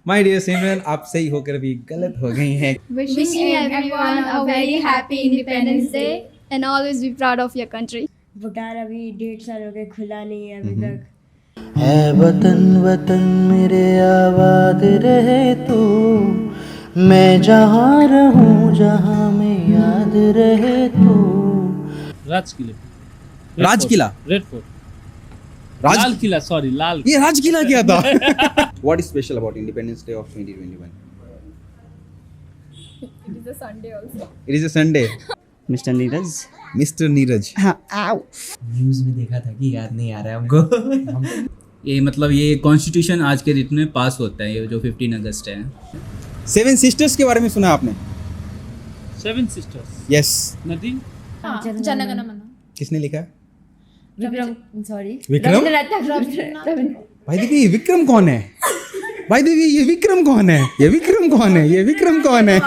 My dear सिमरन, आप सही होकर भी गलत हो गई हैं। Wishing everyone a very happy Independence Day and always be proud of your country. Bhutan अभी 1.5 साल हो गए, खुला नहीं है अभी तक। है वतन वतन मेरे आबाद रहे तू, मैं जहाँ रहूँ जहाँ में याद रहे तू। राजकिला, रेड फोर्ट, राज लाल किला, सॉरी लाल। ये राजकिला क्या था? What is special about independence day of 2021? It is a Sunday also. It is a Sunday. Mister Neeraj. Mister Neeraj, हाँ, आओ। न्यूज में देखा था कि याद नहीं आ रहा है हमको। ये मतलब ये कॉन्स्टिट्यूशन आज के डेट में पास होता है, ये जो 15 अगस्त है। 7 सिस्टर्स के बारे में सुना आपने? 7 सिस्टर्स, यस। नथिंग। जनगण मन। किसने लिखा है? विक्रम, सॉरी, विक्रम? रविंद्रनाथ। भाई देवी, ये विक्रम कौन है? भाई देवी, ये विक्रम कौन है? ये विक्रम कौन है? ये विक्रम कौन है?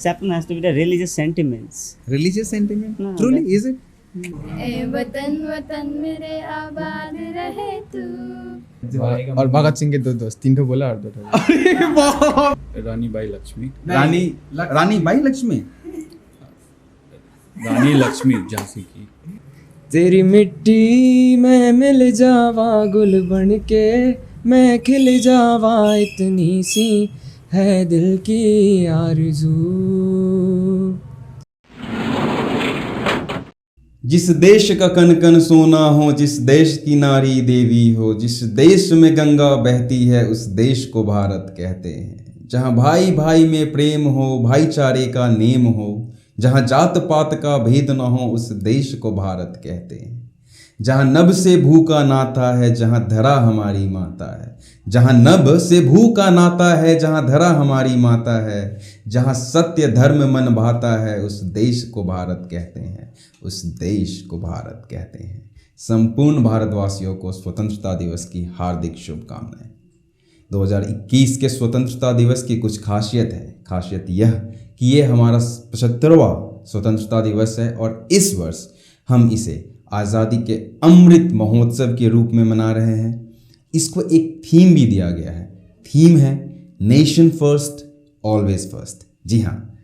Saffron has to be the religious sentiments. Religious sentiment? No, Truly, that- is it? ए वतन वतन मेरे आबाद रहे तू। और भगत सिंह के 2 दोस्त, 3 ठो बोला और 2 ठो। रानी बाई लक्ष्मी, रानी बाई लक्ष्मी। रानी लक्ष्मी झांसी की। तेरी मिट्टी में मिल जावा गुल बन के, मैं खिल जावा इतनी सी है दिल की आरज़ू। जिस देश का कन कन सोना हो, जिस देश की नारी देवी हो, जिस देश में गंगा बहती है उस देश को भारत कहते हैं। जहाँ भाई भाई में प्रेम हो, भाईचारे का नेम हो, जहाँ जात पात का भेद न हो उस देश को भारत कहते हैं। जहाँ नभ से भू का नाता है, जहाँ धरा हमारी माता है। जहाँ नभ से भू का नाता है, जहाँ धरा हमारी माता है। जहाँ सत्य धर्म मन भाता है उस देश को भारत कहते हैं, उस देश को भारत कहते हैं। संपूर्ण भारतवासियों को स्वतंत्रता दिवस की हार्दिक शुभकामनाएं। 2021 के स्वतंत्रता दिवस की कुछ खासियत है। खासियत यह कि ये हमारा 75वां स्वतंत्रता दिवस है और इस वर्ष हम इसे आज़ादी के अमृत महोत्सव के रूप में मना रहे हैं। इसको एक थीम भी दिया गया है। थीम है नेशन फर्स्ट ऑलवेज फर्स्ट। जी हाँ,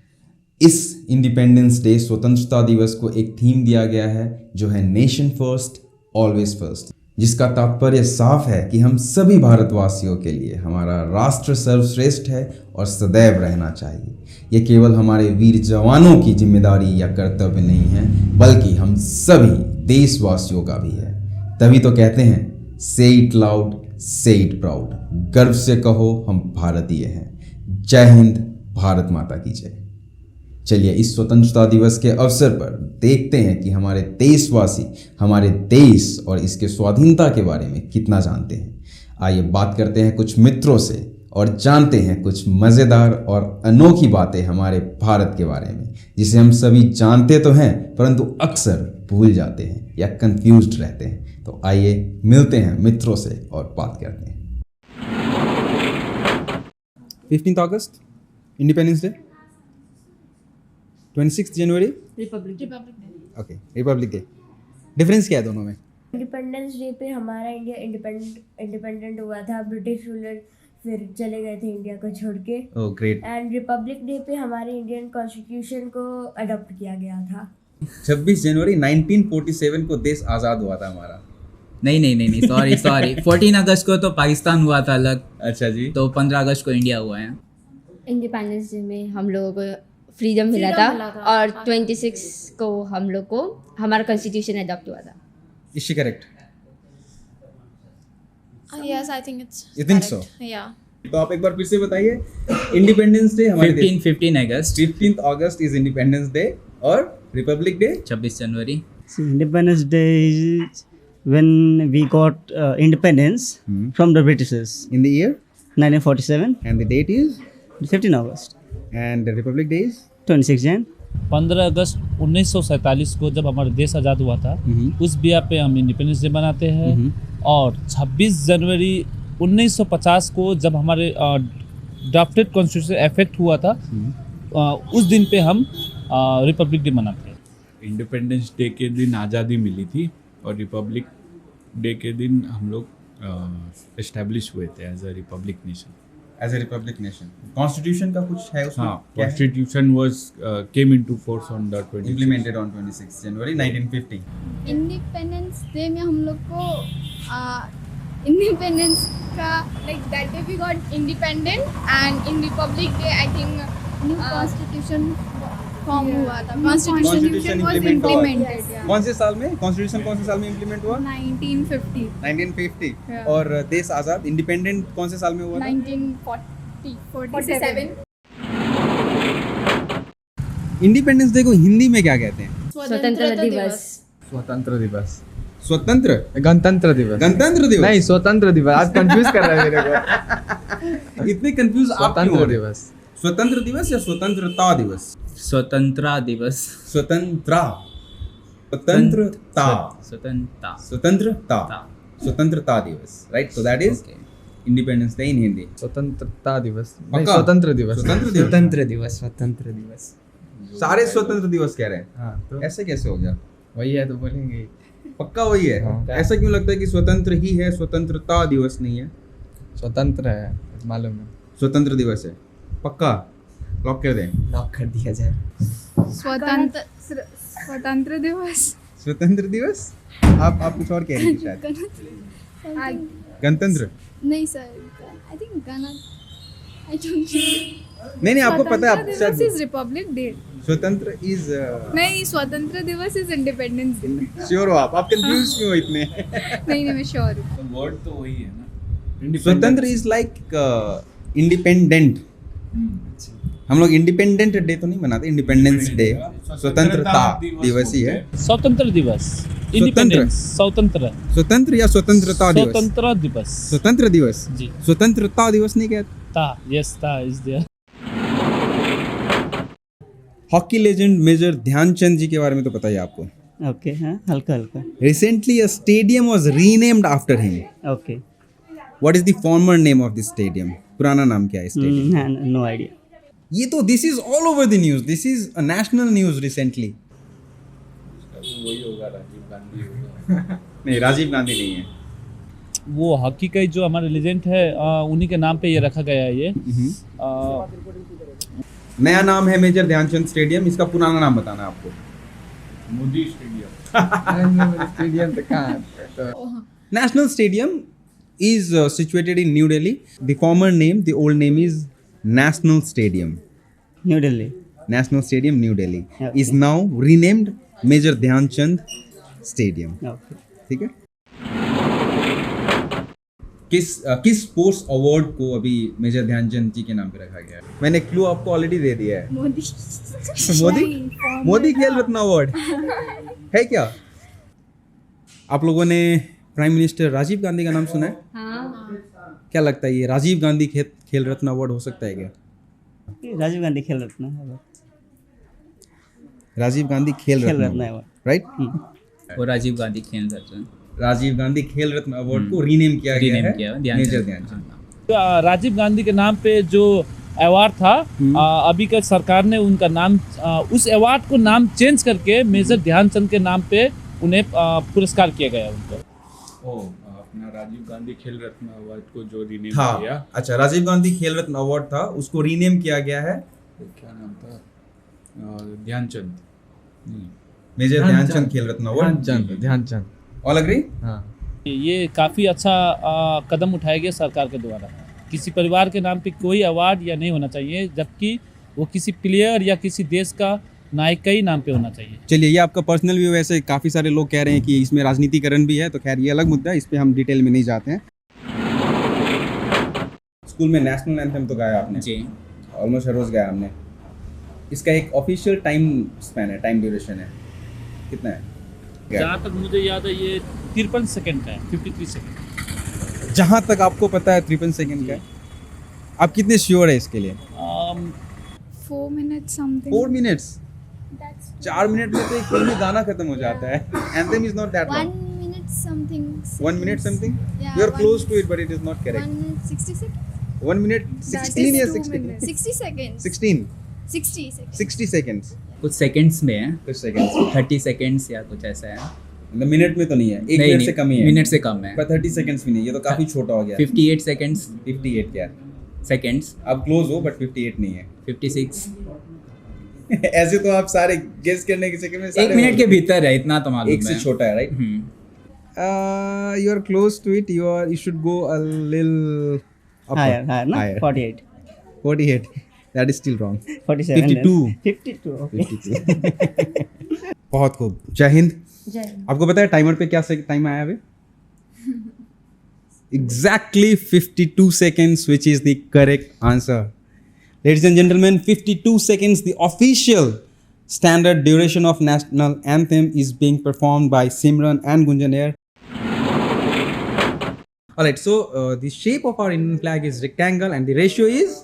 इस इंडिपेंडेंस डे स्वतंत्रता दिवस को एक थीम दिया गया है जो है नेशन फर्स्ट ऑलवेज फर्स्ट, जिसका तात्पर्य साफ है कि हम सभी भारतवासियों के लिए हमारा राष्ट्र सर्वश्रेष्ठ है और सदैव रहना चाहिए। ये केवल हमारे वीर जवानों की जिम्मेदारी या कर्तव्य नहीं है, बल्कि हम सभी देशवासियों का भी है। तभी तो कहते हैं से इट लाउड, से इट प्राउड। गर्व से कहो हम भारतीय हैं। जय हिंद, भारत माता की जय। चलिए इस स्वतंत्रता दिवस के अवसर पर देखते हैं कि हमारे देशवासी हमारे देश और इसके स्वाधीनता के बारे में कितना जानते हैं। आइए बात करते हैं कुछ मित्रों से और जानते हैं कुछ मज़ेदार और अनोखी बातें हमारे भारत के बारे में, जिसे हम सभी जानते तो हैं परंतु अक्सर भूल जाते हैं या कंफ्यूज्ड रहते हैं। तो आइए मिलते हैं मित्रों से और बात करते हैं। 15 अगस्त इंडिपेंडेंस डे, 26 जनवरी republic day. Okay, republic day. Difference क्या है दोनों में? इंडिपेंडेंस डे पे हमारा इंडिया इंडिपेंडेंट हुआ था, ब्रिटिश रूलर फिर चले गए थे इंडिया को छोड़ के। Oh great. And Republic day पे हमारे इंडियन कॉन्स्टिट्यूशन को अडॉप्ट किया गया था। 26 जनवरी 1947 को देश आज़ाद हुआ था हमारा। नहीं, सॉरी 14 अगस्त को तो पाकिस्तान हुआ था अलग। अच्छा जी। तो 15 अगस्त को इंडिया हुआ है। इंडिपेंडेंस डे में हम लोगों को फ्रीडम मिला था और 26 को हम लोग को हमारा कॉन्स्टिट्यूशन अडॉप्ट हुआ था। Is she correct? Yes, I think it's. You think so? Yeah. तो आप एक बार फिर से बताइए, इंडिपेंडेंस डे हमारे 15 अगस्त, 15th August is independence day और Republic day 26 January. See, Independence Day is when we got independence from the Britishers, in the year 1947, and the date is 15 August, and the republic day is 26 Jan. 15 अगस्त 1947 को जब हमारा देश आज़ाद हुआ था, उस बिया पे हम इंडिपेंडेंस डे मनाते हैं। और 26 जनवरी 1950 को जब हमारे ड्राफ्टेड कॉन्स्टिट्यूशन इफेक्ट हुआ था, उस दिन पे हम रिपब्लिक डे मनाते हैं। इंडिपेंडेंस डे के दिन आज़ादी मिली थी और रिपब्लिक डे के दिन हम लोग एस्टेब्लिश हुए थे as a republic nation. As a republic nation. Constitution का कुछ है उसमें? हाँ, क्या है? Constitution was came into force on the 26 implemented on 26 January 1950। Independence day में हम लोग को इंडिपेंडेंस का like that day we got independent and in republic day I think new constitution form हुआ था। कॉन्स्टिट्यूशन वाज इम्प्लीमेंटेड कौन से साल में कॉन्स्टिट्यूशन कौन से साल में इम्प्लीमेंट हुआ? 1950 1950। Yeah. और देश आजाद इंडिपेंडेंट कौन से साल में हुआ था? 1947 इंडिपेंडेंस डे को हिंदी में क्या कहते हैं? स्वतंत्रता दिवस। स्वतंत्र दिवस, स्वतंत्र गणतंत्र दिवस, गणतंत्र दिवस नहीं स्वतंत्र दिवस। आज कंफ्यूज कर रहा है मेरे को। इतने कंफ्यूज आप क्यों हो स्वतंत्र रहे? दिवस, स्वतंत्र दिवस या स्वतंत्रता दिवस? स्वतंत्रता दिवस। स्वतंत्रता स्वतंत्रता स्वतंत्रता स्वतंत्रता ता। स्वतंत्रता दिवस, right? So that is independence day in Hindi. स्वतंत्रता दिवस, नहीं पक्का? स्वतंत्र दिवस, स्वतंत्र दिवस। स्वतंत्र दिवस, स्वतंत्र दिवस। सारे स्वतंत्र दिवस कह रहे हैं, हाँ तो ऐसे कैसे हो गया? वही है तो बोलेंगे। पक्का वही है? हाँ। ऐसा क्यों लगता है कि स्वतंत्र ही है, स्वतंत्रता दिवस नहीं है? स्वतंत्र है, मालूम है। स्वतंत्र दिवस है, पक्का लॉक कर दें। लॉक कर दिया जाए। स्वतंत्र दिवस स्वतंत्र दिवस आप कुछ और कह रही थी शायद। गणतंत्र नहीं sir I think I don't नहीं आपको पता है आप दिवस शायद इज रिपब्लिक डे। स्वतंत्र इज नहीं स्वतंत्र दिवस इज इंडिपेंडेंस डे। श्योर हो आप कंफ्यूज क्यों हो इतने? नहीं मैं श्योर हूँ। वर्ड तो वही है ना। स्वतंत्र इज लाइक इंडिपेंडेंट। हम लोग इंडिपेंडेंट डे तो नहीं मनाते, इंडिपेंडेंस डे स्वतंत्रता दिवस ही है। स्वतंत्र दिवस, इंडिपेंडेंस, स्वतंत्र, स्वतंत्र या स्वतंत्रता दिवस? स्वतंत्र दिवस, स्वतंत्र दिवस, जी। स्वतंत्रता दिवस नहीं कहते? ता, यस ता is there. Hockey legend major Dhyanchand ji के बारे में तो पता ही है आपको। ओके, हाँ हल्का हल्का। Recently a stadium was renamed after him. Okay, what is the former name of this stadium? पुराना नाम क्या है स्टेडियम? No idea. ये तो this is all over the news, this is a national news recently. वही होगा, राजीव गांधी होगा। नहीं राजीव गांधी नहीं है। वो हॉकी का जो हमारे लेजेंड है उन्हीं के नाम पे ये रखा गया है ये। नया नाम है मेजर ध्यानचंद स्टेडियम, इसका पुराना नाम बताना है आपको। मोदी स्टेडियम। स्टेडियम तो कहाँ? National Stadium is situated in New Delhi. The former name, the old name is National Stadium. New Delhi. National Stadium, New Delhi, Okay. is now renamed Major Dhyanchand Stadium. Okay, ठीक है। किस sports award को अभी major Dhyanchand ji के नाम पे रखा गया है? मैंने क्लू आपको ऑलरेडी दे दिया है। मोदी खेल रत्न अवार्ड है क्या? आप लोगों ने प्राइम मिनिस्टर राजीव गांधी का नाम सुना है? हाँ, क्या लगता है ये राजीव गांधी खेल रत्न अवार्ड हो सकता है क्या? राजीव गांधी खेल रत्न है, राजीव गांधी खेल खेल रत्न रत्न अवार्ड, है। राइट? वो राजीव गांधी खेल रत्न राजीव गांधी खेल रत्न अवार्ड को रीनेम किया गया रीनेम है किया मेजर ध्यानचंद। ध्यानचंद। राजीव गांधी के नाम पे जो अवार्ड था अभी का सरकार ने उनका नाम उस अवार्ड को नाम चेंज करके मेजर ध्यानचंद के नाम पे उन्हें पुरस्कार किया गया उनको। अपना राजीव गांधी खेल रत्न अवार्ड को जो रीनेम था किया, अच्छा, राजीव गांधी खेल रत्न अवार्ड था, उसको रीनेम किया गया है क्या नाम था? Dhyanchand. Major Dhyanchand Khel Ratna award. Dhyanchand. All agree? हाँ, ये काफ़ी अच्छा कदम उठाया गया सरकार के द्वारा। किसी परिवार के नाम पे कोई अवार्ड या नहीं होना चाहिए, जबकि वो किसी प्लेयर या किसी देश का नायक का ही नाम पे होना चाहिए। चलिए, ये आपका पर्सनल व्यू। वैसे काफ़ी सारे लोग कह रहे हैं कि इसमें राजनीतिकरण भी है, तो खैर ये अलग मुद्दा है, इस पे हम डिटेल में नहीं जाते हैं। स्कूल में नेशनल एंथम तो गाया आपने जी, ऑलमोस्ट हर रोज गाया हमने। इसका एक ऑफिशियल टाइम स्पैन है, टाइम ड्यूरेशन है, कितना है? जहाँ तक मुझे याद है ये 53 सेकंड का है, 53 सेकंड। जहाँ तक आपको पता है 53 सेकंड का है। आप कितने श्योर है इसके लिए? 4 minutes something. 4 minutes? That's 4 minute में तो एक फिल्म में गाना खत्म हो जाता है। Anthem is not that 1 long. minute something. 1 minute something? Yeah, You are one- close to it, but it is not correct. 1 minute 60 seconds. 1 minute That 16 is या 2 16? minutes. 60 seconds. 16? 60 seconds. 60 seconds. कुछ seconds में है, कुछ seconds. 30 seconds या कुछ ऐसा है। मतलब मिनट में तो नहीं है, एक नहीं, मिनट से कम ही है। मिनट से कम है। पर 30 सेकंड्स भी नहीं, ये तो काफी छोटा हो गया। 58 सेकंड्स। 58 क्या? सेकेंड्स। आप क्लोज हो बट 58 नहीं है। 56। ऐसे तो आप सारे गेस करने के चक्कर में 1 मिनट के भीतर है, इतना तो मालूम है। एक से छोटा है, right? You are close to it, you should go a little upper. Higher, no? Higher. 48. 48. That is still wrong. 47. 52. 52, okay. 52. बहुत खूब। जय हिंद। जय हिंद। आपको पता है टाइमर पे क्या टाइम आया अभी? Exactly 52 seconds, which is the correct answer. Ladies and gentlemen, 52 seconds, the official standard duration of national anthem is being performed by Simran and Gunjaneer. Alright, so the shape of our Indian flag is rectangle and the ratio is?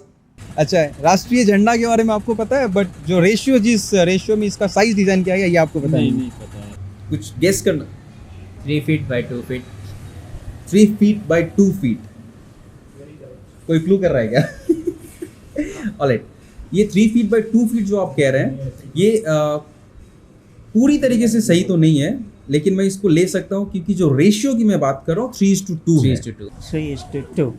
अच्छा, राष्ट्रीय झंडा के बारे में आपको पता है, but जो रेशियो, जिस रेशियो में इसका साइज डिजाइन किया गया, ये आपको पता नहीं पता है। कुछ गेस करना। 3 feet by 2 feet। 3 feet by 2 feet। कोई क्लू कर रहा है क्या? Alright, ये 3 feet by 2 feet जो आप कह रहे हैं, ये पूरी तरीके से सही तो नहीं है, लेकिन मैं इसको ले सकता हूँ क्योंकि जो रेशियो की मैं बात कर रहा हूँ 3:2 है। 3:2।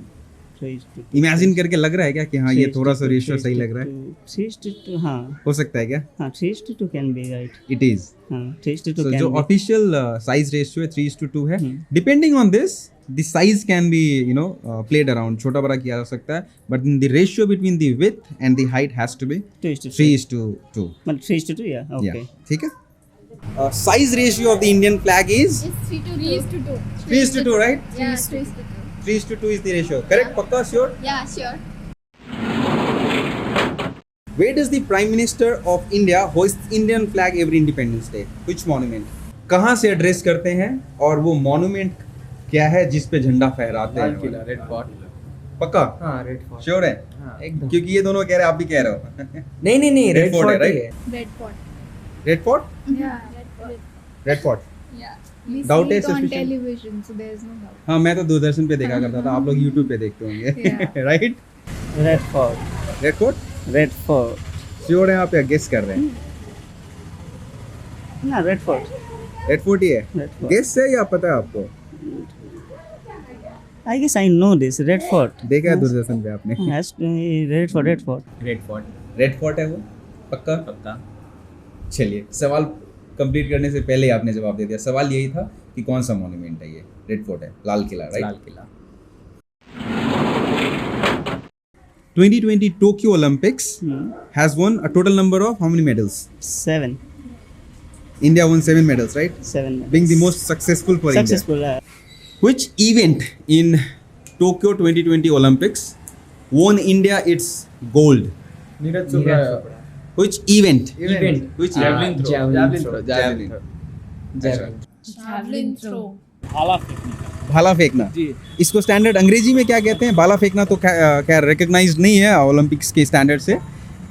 इमेजिन करके लग रहा है क्या कि हाँ ये थोड़ा सा रेशियो सही लग रहा है? 3:2, हाँ हो सकता है क्या? हाँ 3:2 can be right. It is. हाँ 3:2 So कैन जो बी। ऑफिशियल साइज रेशियो है 3:2 है। Depending on this the size can be played around, छोटा बड़ा किया जा सकता है, but the ratio between the width and the height has to be 3:2। मतलब 3:2, या ओके। ठीक है। Size ratio of the Indian flag is 3:2. 3:2, right? Yeah, 3:2. 3:2 is the ratio. Correct? Pakka? Sure? Yeah, sure. Where does the Prime Minister of India hoist Indian flag every Independence Day? Which monument? कहाँ से address करते हैं और वो monument क्या है जिस पे झंडा फहराते हैं? Lal Qila, red fort. पक्का? हाँ, रेड फोर्ट। श्योर है? हाँ, एकदम। क्योंकि ये दोनों कह रहे हैं, आप भी कह रहे हो। नहीं, Red रेड Fort है, फोर्ट right? है। Red Fort. Red fort? Yeah, Red Fort. Red fort. Yeah. We Doubt see है it on sufficient? television, so there is no doubt. हाँ, मैं तो दूरदर्शन पे देखा करता था, आप लोग यूट्यूब पे देखते होंगे, right? Red fort. Red fort? Red fort. Sure है आप या गेस कर रहे हैं? ना रेड फोर्ट। रेड फोर्ट ही है? Red Fort. गेस है या पता है आपको? I guess I know this. Red Fort. देखा है दूरदर्शन पे आपने? Yes, Red Fort. Red fort. Red fort है वो? पक्का? पक्का। चलिए, सवाल कंप्लीट करने से पहले ही आपने जवाब दे दिया। सवाल यही था कि कौन सा मॉन्यूमेंट है ये? रेड फोर्ट है, Lal Qila, right? Lal Qila. 2020 Tokyo Olympics has won a total number of how many medals? 7. India won 7 medals, right? 7. Being the most successful for Successful. India. Which event in Tokyo 2020 Olympics won India its gold? Neeraj Chopra. Which event? Which Javelin event? throw. Javelin. Javelin throw. भाला फेंकने का। भाला फेंकना। जी। इसको standard अंग्रेजी में क्या कहते हैं? भाला फेंकना तो खैर रिकॉग्नाइज्ड नहीं है ओलंपिक्स के स्टैंडर्ड से।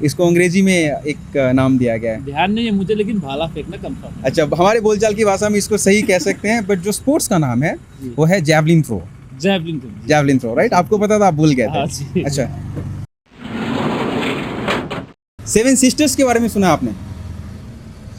इसको अंग्रेजी में एक नाम दिया गया है। ध्यान नहीं है मुझे, लेकिन भाला फेंकना कंफर्म है। अच्छा, हमारे बोलचाल की भाषा में इसको सही कह सकते हैं, बट जो स्पोर्ट्स का नाम है वो है javelin throw. Javelin throw. Javelin throw, right? आपको पता था, आप भूल गए हाँ थे। जी। अच्छा, 7 सिस्टर्स के बारे में सुना आपने?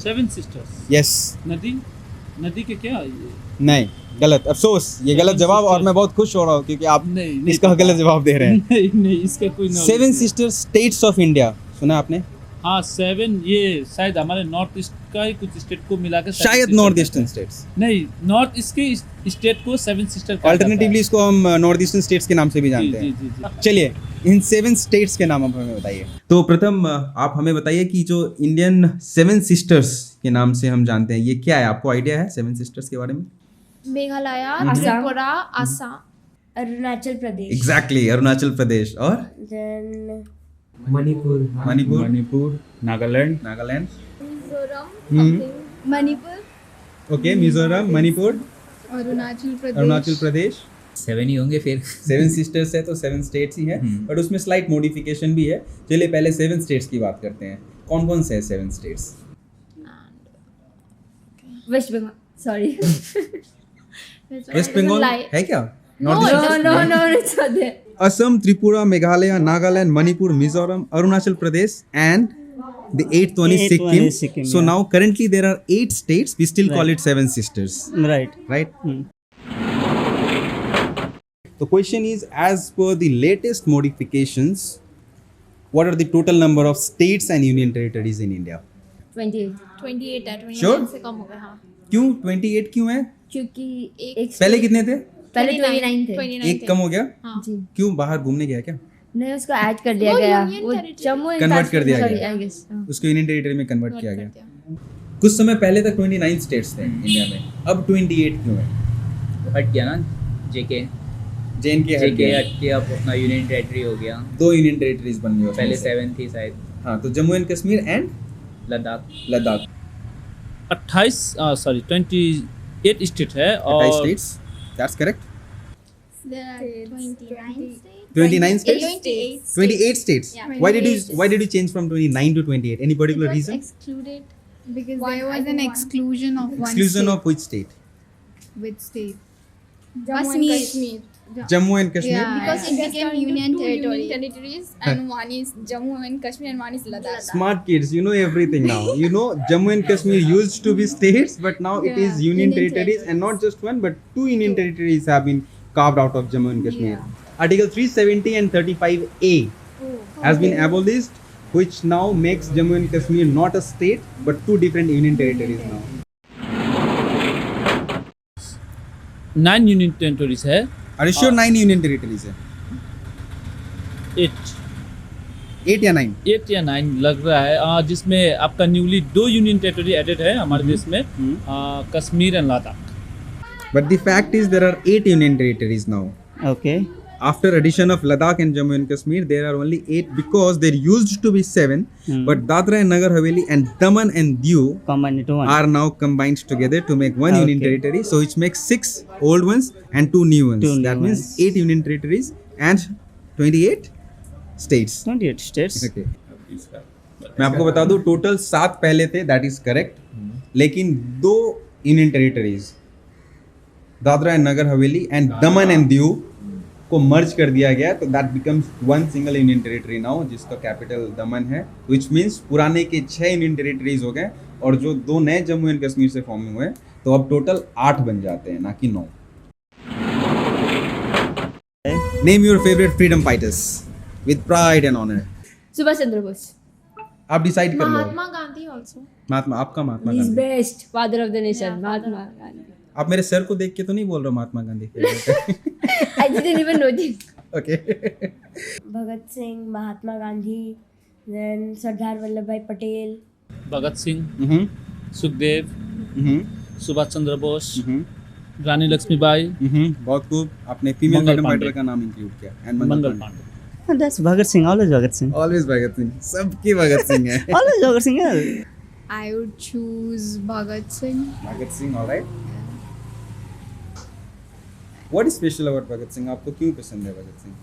7 सिस्टर्स। यस। नदी के क्या ये? नहीं, गलत। अफसोस, ये गलत जवाब, और मैं बहुत खुश हो रहा हूँ क्योंकि आप नहीं इसका गलत जवाब दे रहे हैं। नहीं, इसका कोई knowledge 7 नहीं। सिस्टर्स स्टेट्स ऑफ इंडिया सुना आपने? हाँ 7, ये शायद हमारे नॉर्थ ईस्ट का ही कुछ स्टेट को मिला के शायद नॉर्थ ईस्टर्न स्टेट्स। नहीं, नॉर्थ ईस्ट के स्टेट को 7 सिस्टर कहा अल्टरनेटिवली इसको हम नॉर्थ ईस्टर्न स्टेट्स के नाम से भी जाता है। जानते हैं। जी। चलिए, इन 7 स्टेट्स के नाम आप हमें बताइए। तो प्रथम आप हमें बताइए कि जो इंडियन 7 सिस्टर्स के नाम से हम जानते हैं, ये क्या है? आपको आइडिया है 7 सिस्टर्स के बारे में? मेघालय, असम। त्रिपुरा, असम, अरुणाचल प्रदेश। एग्जैक्टली, अरुणाचल प्रदेश। और Then मणिपुर। मणिपुर, नागालैंड। मिजोरम, हम्म। मणिपुर, ओके, मिजोरम, मणिपुर, अरुणाचल प्रदेश। 7 ही होंगे फिर। 7 सिस्टर्स है तो 7 स्टेट्स ही है, बट उसमें स्लाइट मॉडिफिकेशन भी है। चलिए पहले 7 स्टेट्स की बात करते हैं। कौन कौन से है 7 स्टेट्स? वेस्ट बंगाल। सॉरी। वेस्ट बंगाल है क्या? No, No, it's not there. Assam, Tripura, Meghalaya, Nagaland, Manipur, Mizoram, Arunachal Pradesh, and the 8th one is Eighth one Sikkim. is Sikkim, So yeah. now currently there are 8 states. We still call it 7 sisters, Right. right? The question is, as per the latest modifications, what are the total number of states and union territories in India? 28 28 है 29 Sure? से कम हो गया हाँ क्यों 28 क्यों है? क्योंकि एक पहले कितने थे? पहले 29 थे 29 एक कम हो गया? हाँ जी क्यों, बाहर घूमने गया क्या? नहीं उसको ऐड कर दिया वो गया union वो territory जम्मू एंड Convert कर दिया सॉरी गया। आई गेस उसको यूनियन टेरिटरी में कन्वर्ट किया गया। कुछ समय पहले तक 29 स्टेट्स थे इंडिया में, अब 28 क्यों है? हट गया ना जेके JNK हट जेके गया, हट के अब अपना यूनियन टेरिटरी हो गया। 2 यूनियन टेरिटरीज बन गई उसमें पहले से। 7 थी शायद। हाँ, तो Jammu and Kashmir and Ladakh. Ladakh 28 state है 28 और states, that's correct. There are 29 states 29 states? 28 28 states. Yeah, Why did 28 you change from 29 to 28? Any particular It was reason? excluded because There there was was an an exclusion of one Exclusion state. of which state? Which state? Kashmir. Jammu and Kashmir. Yeah. Because it became Two union territory. territories and one is Jammu and Kashmir and one is Ladakh. Smart kids, you know everything now. You know Jammu and Kashmir used to be states, but now it is union territories, and not just one, but 2 union territories have been carved out of Jammu and Kashmir. Article 370 and 35A has been abolished, which now makes Jammu and Kashmir not a state, but 2 different union territories now. 9 union territories है। Are you sure 9 union territories है? 8 8 या 9? 8 या 9 लग रहा है, जिसमें आपका newly 2 union territory added है हमारे देश में, Kashmir and Ladakh. But the fact is there are 8 union territories now. Okay. After addition of Ladakh and Jammu and Kashmir, there are only 8 because there used to be 7. But Dadra and Nagar Haveli and Daman and Diu Combine into one. are now combined together to make one union Okay. territory. So which makes 6 old ones and 2 new ones. Two new That means ones. 8 union territories and 28 states. 28 states. Okay. मैं आपको बता दूं total 7 पहले थे, that is correct. लेकिन 2 union territories, Dadra and Nagar Haveli and Daman and Diu को मर्ज कर दिया गया, तो that becomes one single union territory now, जिसका कैपिटल दमन है, व्हिच मींस पुराने के 6 यूनियन टेरिटरीज हो गए और जो 2 नए जम्मू एंड कश्मीर से फॉर्म हुए, तो अब टोटल 8 बन जाते हैं, ना कि 9। Name your favourite freedom fighters with pride and honour. Subhash Chandra Bose आप डिसाइड कर लो। Mahatma Gandhi also. महात्मा, आपका Mahatma is Gandhi. Best father of the nation Mahatma Gandhi. आप मेरे सर को देख के तो नहीं बोल रहा Mahatma Gandhi? I didn't even know this. Okay. Bhagat Singh, Mahatma Gandhi, then Sardar Vallabh Bhai Patel, Bhagat Singh, Sukhdev, Subhash Chandra Bose, रानी लक्ष्मीबाई, बहुत खूब। आपने female Mangal freedom fighter Pandey का नाम इंक्लूड किया। And Mangal Pandey. That's Bhagat Singh. Always Bhagat Singh. Always Bhagat Singh, सबकी भगत सिंह है। Always Bhagat Singh. Yeah. I would choose Bhagat Singh. Bhagat Singh, alright. What is special about Bhagat Singh? आपको क्यों पसंद है भगत सिंह?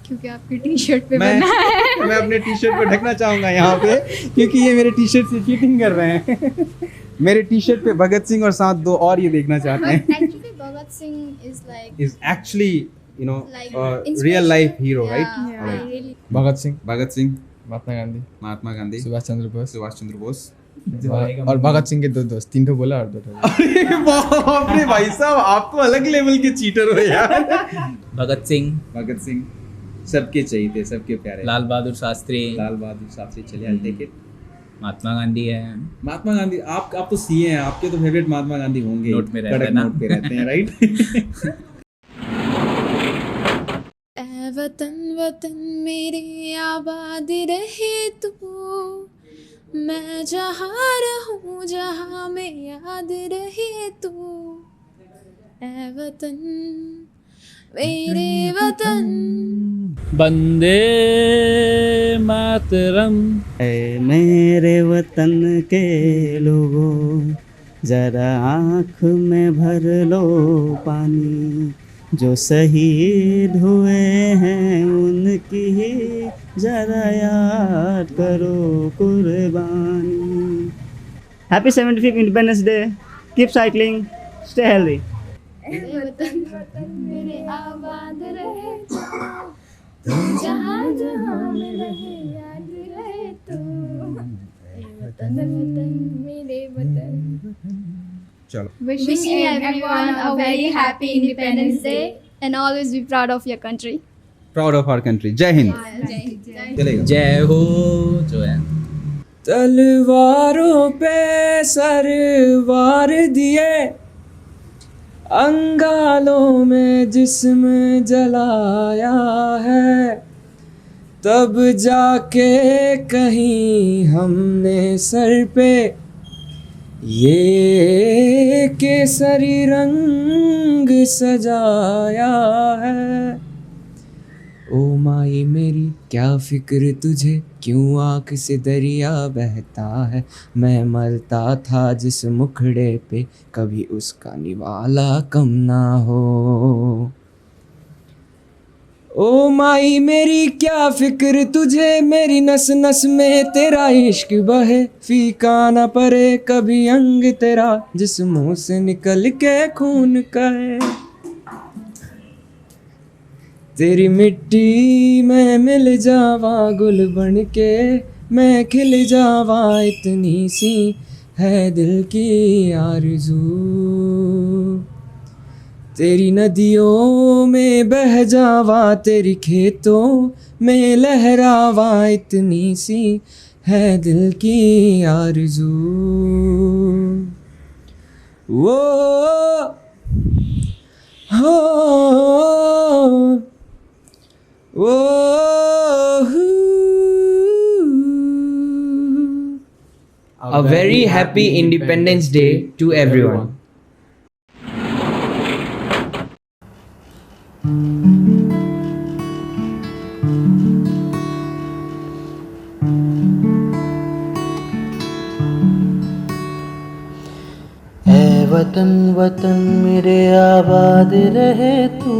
क्योंकि आपकी टी-शर्ट पे मैं बना है। मैं अपने टी-शर्ट को ढकना चाहूंगा यहाँ पे, क्योंकि ये मेरे टी-शर्ट से चीटिंग कर रहे हैं। मेरे टी-शर्ट पे भगत सिंह और साथ 2 और ये देखना चाहते हैं। But actually Bhagat Singh is like is actually you know inspirational. Real life hero, Yeah, right? I really Bhagat Singh, भगत सिंह, महात्मा गांधी, महात्मा गांधी, सुभाष चंद्र बोस सुभाष चंद्र बोस। और भगत सिंह के 2 दोस्त, 3 तो बोला और 2 तो अरे बाप रे भाई साहब, आप तो अलग लेवल के चीटर हो यार। भगत सिंह, भगत सिंह सबके चाहिए थे, सबके प्यारे। लाल बहादुर शास्त्री, लाल बहादुर शास्त्री, चलिए I take it. Mahatma Gandhi है। महात्मा गांधी, आप तो सीए हैं, आपके तो फेवरेट महात्मा गांधी होंगे। नोट में रहते कड़क हैं ना। नोट पे रहते हैं, राइट? ऐ वतन वतन मेरे आबाद रहे तू, मैं जहाँ रहूँ जहाँ में याद रहे तू। ऐ वतन मेरे वतन। वंदे मातरम। ऐ मेरे वतन के लोगों, जरा आँख में भर लो पानी, जो शहीद हुए हैं उनकी जरा याद करो कुर्बानी। Happy 75th independence day. Keep cycling, stay healthy. वतन वतन मेरे आबाद रहे तू, जहाँ जहाँ में रहे याद रहे तू। वतन वतन मेरे वतन। चलो Wishing everyone a very happy Independence Day and always be proud of your country. Proud of our country. जय हिंद। चलेगा। जय हो जो है। तलवारों पे सरवार दिए, अंगालों में जिस्म जलाया है, तब जाके कहीं हमने सर पे ये केसरी रंग सजाया है। ओ माई मेरी क्या फिक्र तुझे, क्यों आँख से दरिया बहता है, मैं मरता था जिस मुखड़े पे, कभी उसका निवाला कम ना हो। ओ माई मेरी क्या फिक्र तुझे, मेरी नस नस में तेरा इश्क बहे, फीका न पड़े कभी अंग तेरा, जिस मुंह से निकल के खून कहे। तेरी मिट्टी में मिल जावा गुल बन के, मैं खिल जावा इतनी सी है दिल की आरज़ू। तेरी नदियों में बह जावा, तेरी खेतों में लहरावा, इतनी सी है दिल की आरज़ू। वो हो A very happy Independence Day to everyone. ऐ वतन वतन मेरे आबाद रहे तू,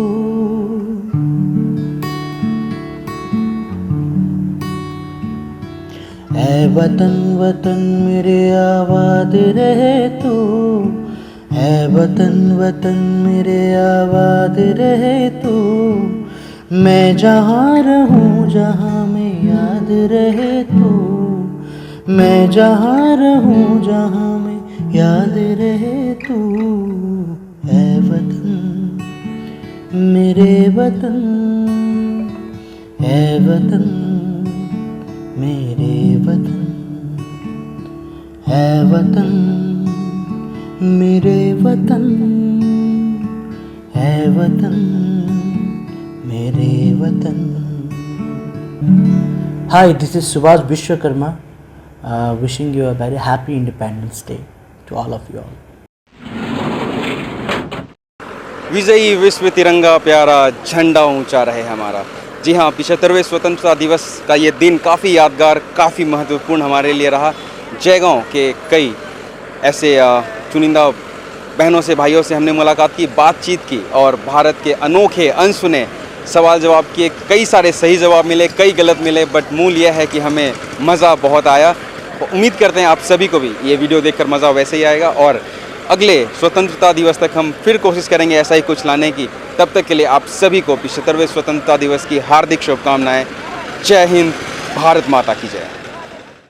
ऐ वतन वतन मेरे आबाद रहे तू, ऐ वतन वतन मेरे आबाद रहे तू। मैं जहाँ रहूँ जहाँ में याद रहे तू, मैं जहाँ रहूँ जहाँ में याद रहे तू। ऐ वतन मेरे वतन, ऐ वतन मेरे वतन, है वतन मेरे वतन, है वतन मेरे वतन। Hi, this is Subhash Vishwakarma, wishing you a very happy Independence Day to all of you all. विजयी विश्व तिरंगा प्यारा, झंडा ऊंचा रहे हमारा। जी हाँ, 75वें स्वतंत्रता दिवस का ये दिन काफ़ी यादगार, काफ़ी महत्वपूर्ण हमारे लिए रहा। जयगांव के कई ऐसे चुनिंदा बहनों से, भाइयों से हमने मुलाकात की, बातचीत की और भारत के अनोखे अनसुने सवाल जवाब किए। कई सारे सही जवाब मिले, कई गलत मिले, बट मूल यह है कि हमें मज़ा बहुत आया। उम्मीद करते हैं आप सभी को भी ये वीडियो देखकर मज़ा वैसे ही आएगा और अगले स्वतंत्रता दिवस तक हम फिर कोशिश करेंगे ऐसा ही कुछ लाने की। तब तक के लिए आप सभी को 75वें स्वतंत्रता दिवस की हार्दिक शुभकामनाएं। जय हिंद, भारत माता की जय।